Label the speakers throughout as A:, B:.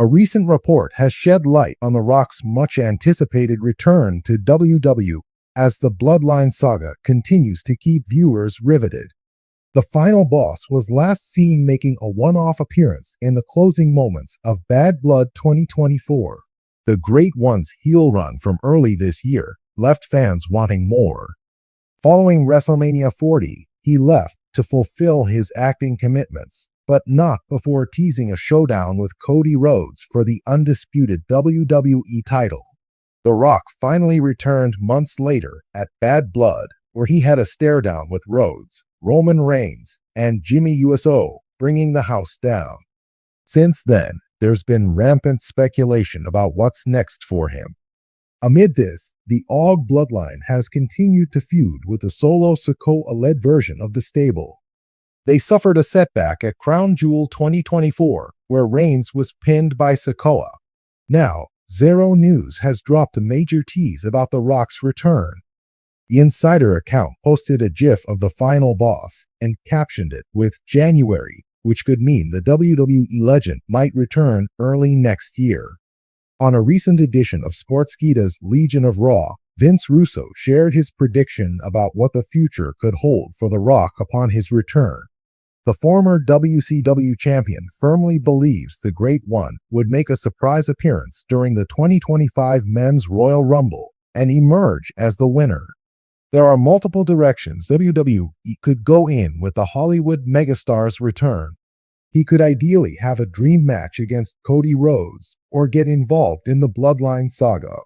A: A recent report has shed light on The Rock's much-anticipated return to WWE as the Bloodline saga continues to keep viewers riveted. The final boss was last seen making a one-off appearance in the closing moments of Bad Blood 2024. The Great One's heel run from early this year left fans wanting more. Following WrestleMania 40, he left to fulfill his acting commitments, but not before teasing a showdown with Cody Rhodes for the undisputed WWE title. The Rock finally returned months later at Bad Blood, where he had a stare-down with Rhodes, Roman Reigns, and Jimmy Uso, bringing the house down. Since then, there's been rampant speculation about what's next for him. Amid this, the Og bloodline has continued to feud with the Solo Sikoa-led version of the stable. They suffered a setback at Crown Jewel 2024, where Reigns was pinned by Sikoa. Now, Zero News has dropped a major tease about The Rock's return. The Insider account posted a GIF of the final boss and captioned it with January, which could mean the WWE legend might return early next year. On a recent edition of Sportskeeda's Legion of Raw, Vince Russo shared his prediction about what the future could hold for The Rock upon his return. The former WCW champion firmly believes the Great One would make a surprise appearance during the 2025 Men's Royal Rumble and emerge as the winner. There are multiple directions WWE could go in with the Hollywood megastar's return. He could ideally have a dream match against Cody Rhodes or get involved in the Bloodline saga.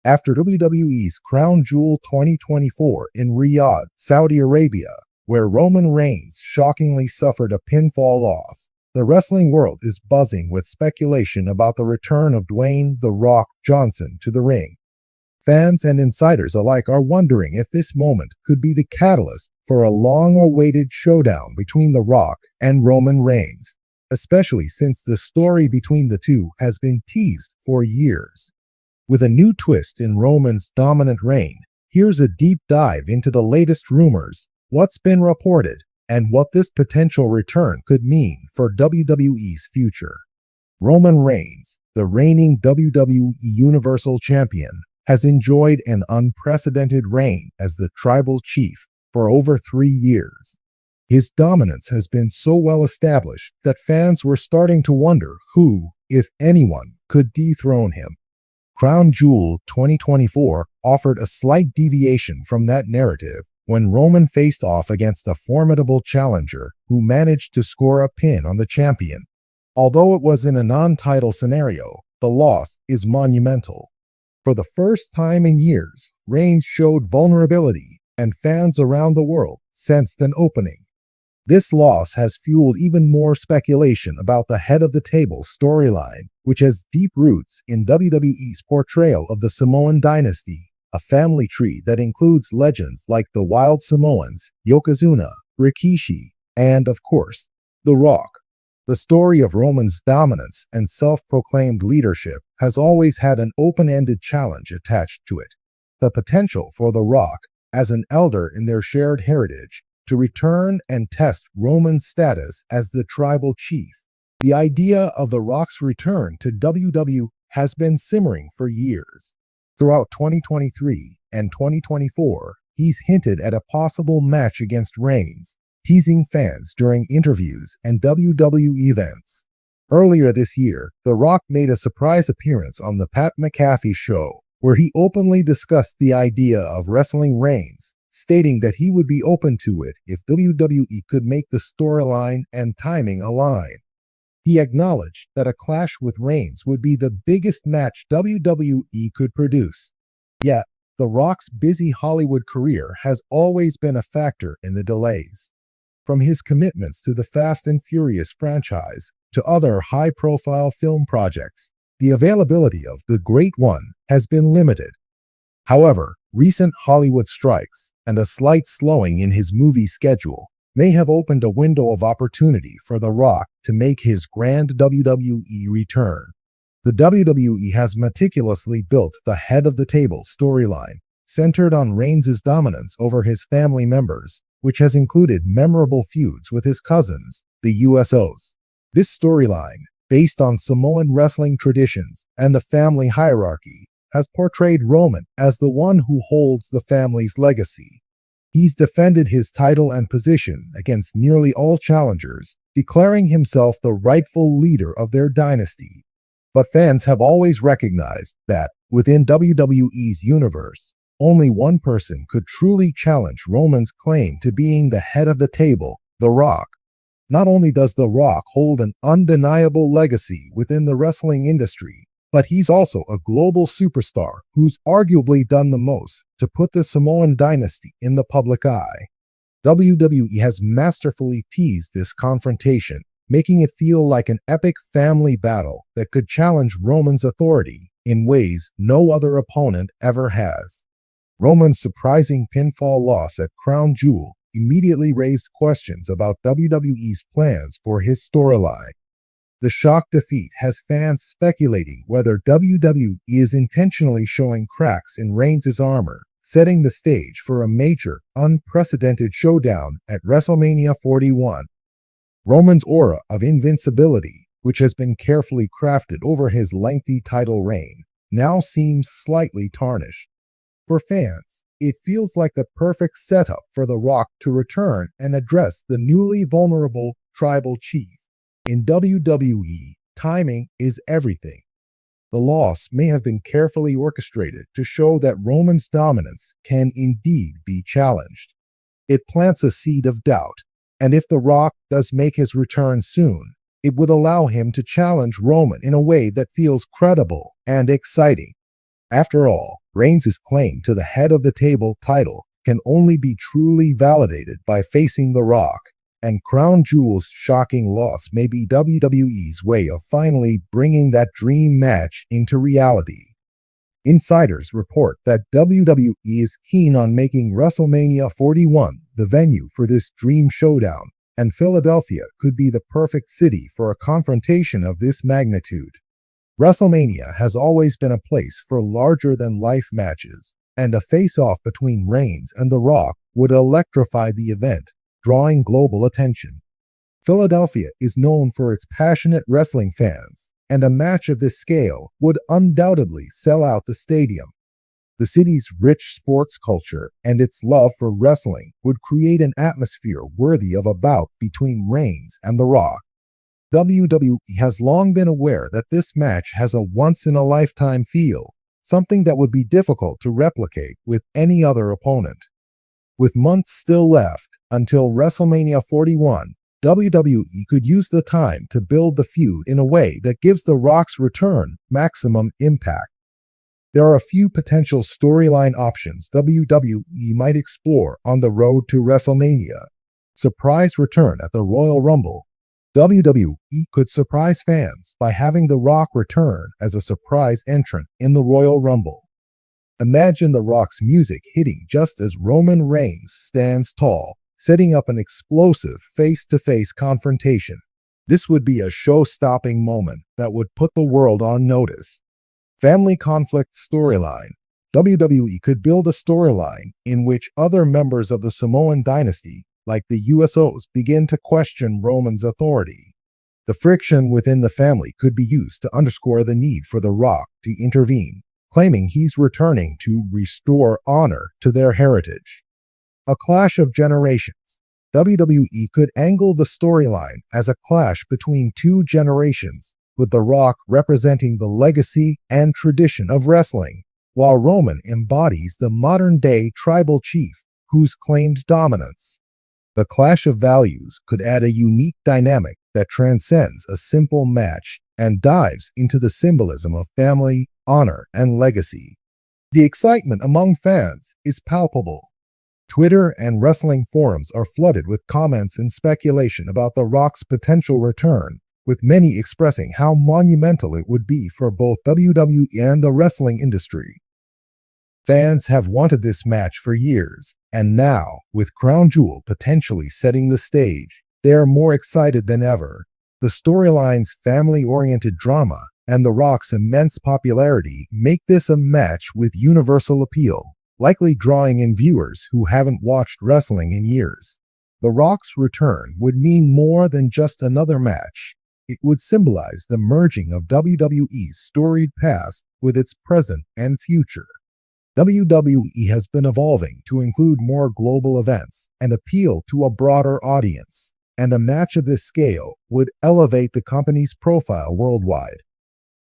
A: After WWE's Crown Jewel 2024 in Riyadh, Saudi Arabia, where Roman Reigns shockingly suffered a pinfall loss, the wrestling world is buzzing with speculation about the return of Dwayne "The Rock" Johnson to the ring. Fans and insiders alike are wondering if this moment could be the catalyst for a long-awaited showdown between The Rock and Roman Reigns, especially since the story between the two has been teased for years. With a new twist in Roman's dominant reign, here's a deep dive into the latest rumors, what's been reported, and what this potential return could mean for WWE's future. Roman Reigns, the reigning WWE Universal Champion, has enjoyed an unprecedented reign as the tribal chief for over 3 years. His dominance has been so well established that fans were starting to wonder who, if anyone, could dethrone him. Crown Jewel 2024 offered a slight deviation from that narrative when Roman faced off against a formidable challenger who managed to score a pin on the champion. Although it was in a non-title scenario, the loss is monumental. For the first time in years, Reigns showed vulnerability, and fans around the world sensed an opening. This loss has fueled even more speculation about the head of the table storyline, which has deep roots in WWE's portrayal of the Samoan dynasty, a family tree that includes legends like the Wild Samoans, Yokozuna, Rikishi, and, of course, The Rock. The story of Roman's dominance and self-proclaimed leadership has always had an open-ended challenge attached to it: the potential for The Rock, as an elder in their shared heritage, to return and test Roman's status as the tribal chief. The idea of The Rock's return to WWE has been simmering for years. Throughout 2023 and 2024, he's hinted at a possible match against Reigns, teasing fans during interviews and WWE events. Earlier this year, The Rock made a surprise appearance on the Pat McAfee show, where he openly discussed the idea of wrestling Reigns, stating that he would be open to it if WWE could make the storyline and timing align. He acknowledged that a clash with Reigns would be the biggest match WWE could produce. Yet, The Rock's busy Hollywood career has always been a factor in the delays. From his commitments to the Fast and Furious franchise to other high-profile film projects, the availability of the Great One has been limited. However, recent Hollywood strikes and a slight slowing in his movie schedule may have opened a window of opportunity for The Rock to make his grand WWE return. The WWE has meticulously built the head of the table storyline, centered on Reigns' dominance over his family members, which has included memorable feuds with his cousins, the USOs. This storyline, based on Samoan wrestling traditions and the family hierarchy, has portrayed Roman as the one who holds the family's legacy. He's defended his title and position against nearly all challengers, declaring himself the rightful leader of their dynasty. But fans have always recognized that, within WWE's universe, only one person could truly challenge Roman's claim to being the head of the table, The Rock. Not only does The Rock hold an undeniable legacy within the wrestling industry, but he's also a global superstar who's arguably done the most to put the Samoan dynasty in the public eye. WWE has masterfully teased this confrontation, making it feel like an epic family battle that could challenge Roman's authority in ways no other opponent ever has. Roman's surprising pinfall loss at Crown Jewel immediately raised questions about WWE's plans for his storyline. The shock defeat has fans speculating whether WWE is intentionally showing cracks in Reigns' armor, setting the stage for a major, unprecedented showdown at WrestleMania 41. Roman's aura of invincibility, which has been carefully crafted over his lengthy title reign, now seems slightly tarnished. For fans, it feels like the perfect setup for The Rock to return and address the newly vulnerable tribal chief. In WWE, timing is everything. The loss may have been carefully orchestrated to show that Roman's dominance can indeed be challenged. It plants a seed of doubt, and if The Rock does make his return soon, it would allow him to challenge Roman in a way that feels credible and exciting. After all, Reigns' claim to the head of the table title can only be truly validated by facing The Rock, and Crown Jewel's shocking loss may be WWE's way of finally bringing that dream match into reality. Insiders report that WWE is keen on making WrestleMania 41 the venue for this dream showdown, and Philadelphia could be the perfect city for a confrontation of this magnitude. WrestleMania has always been a place for larger-than-life matches, and a face-off between Reigns and The Rock would electrify the event, drawing global attention. Philadelphia is known for its passionate wrestling fans, and a match of this scale would undoubtedly sell out the stadium. The city's rich sports culture and its love for wrestling would create an atmosphere worthy of a bout between Reigns and The Rock. WWE has long been aware that this match has a once-in-a-lifetime feel, something that would be difficult to replicate with any other opponent. With months still left until WrestleMania 41, WWE could use the time to build the feud in a way that gives The Rock's return maximum impact. There are a few potential storyline options WWE might explore on the road to WrestleMania. Surprise return at the Royal Rumble. WWE could surprise fans by having The Rock return as a surprise entrant in the Royal Rumble. Imagine The Rock's music hitting just as Roman Reigns stands tall, setting up an explosive face-to-face confrontation. This would be a show-stopping moment that would put the world on notice. Family conflict storyline. WWE could build a storyline in which other members of the Samoan dynasty, like the USOs, begin to question Roman's authority. The friction within the family could be used to underscore the need for The Rock to intervene, claiming he's returning to restore honor to their heritage. A clash of generations. WWE could angle the storyline as a clash between two generations, with The Rock representing the legacy and tradition of wrestling, while Roman embodies the modern-day tribal chief who's claimed dominance. The clash of values could add a unique dynamic that transcends a simple match and dives into the symbolism of family, honor, and legacy. The excitement among fans is palpable. Twitter and wrestling forums are flooded with comments and speculation about The Rock's potential return, with many expressing how monumental it would be for both WWE and the wrestling industry. Fans have wanted this match for years, and now, with Crown Jewel potentially setting the stage, they are more excited than ever. The storyline's family-oriented drama and The Rock's immense popularity make this a match with universal appeal, likely drawing in viewers who haven't watched wrestling in years. The Rock's return would mean more than just another match. It would symbolize the merging of WWE's storied past with its present and future. WWE has been evolving to include more global events and appeal to a broader audience, and a match of this scale would elevate the company's profile worldwide.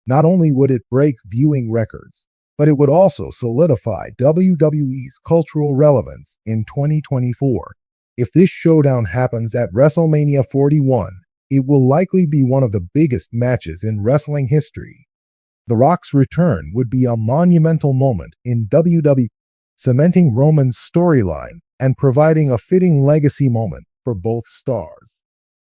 A: Not only would it break viewing records, but it would also solidify WWE's cultural relevance in 2024. If this showdown happens at WrestleMania 41, it will likely be one of the biggest matches in wrestling history. The Rock's return would be a monumental moment in WWE, cementing Roman's storyline and providing a fitting legacy moment for both stars.